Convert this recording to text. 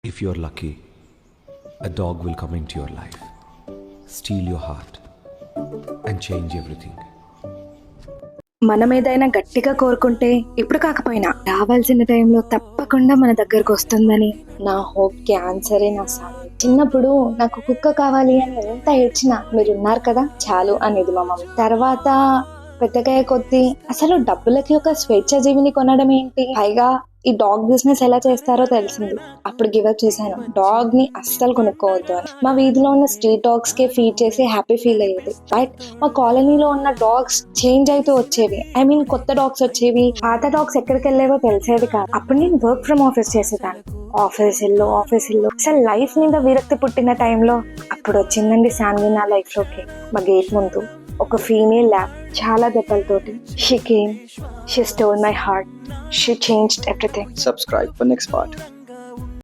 If you're lucky, a dog will come into your life, steal your heart, and change everything. మనం ఏదైనా గట్టిగా కోరుకుంటే ఇప్పుడు కాకపోయినా రావాల్సిన టైంలో తప్పకుండా మన దగ్గరకు వస్తుందని నా హోప్ కి ఆన్సరే నా సామి. చిన్నప్పుడు నాకు కుక్క కావాలి అని ఎంత ఏడ్చినా మీరు ఉన్నారు కదా చాలు అనేది మా మమ్మీ. తర్వాత పెద్దగా కొద్దీ అసలు డబ్బులకి ఒక స్వేచ్ఛ జీవిని కొనడం ఏంటి, పైగా ఈ డాగ్ బిజినెస్ ఎలా చేస్తారో తెలిసింది. అప్పుడు గివ్ అప్ చేశాను, డాగ్ ని అస్సలు కొనుక్కోవద్దు అని. మా వీధిలో ఉన్న స్ట్రీట్ డాగ్స్ కి ఫీడ్ చేసి హ్యాపీ ఫీల్ అయ్యేది. బట్ మా కాలనీలో ఉన్న డాగ్స్ చేంజ్ అవుతూ వచ్చేవి. కొత్త డాగ్స్ వచ్చేవి, పాత డాగ్స్ ఎక్కడికి వెళ్ళేవో తెలిసేది కాదు. అప్పుడు నేను వర్క్ ఫ్రమ్ ఆఫీస్ చేసేదాన్ని. ఆఫీస్ ఇల్లు అసలు లైఫ్ మీద విరక్తి పుట్టిన టైంలో అప్పుడు వచ్చిందండి శాన్వి నా లైఫ్ లోకి. మా గేట్ ముందు ఒక ఫీమేల్ ల్యాబ్, చాలా దెబ్బలతోటి. She came, she stole my heart, she changed everything. Subscribe for next part.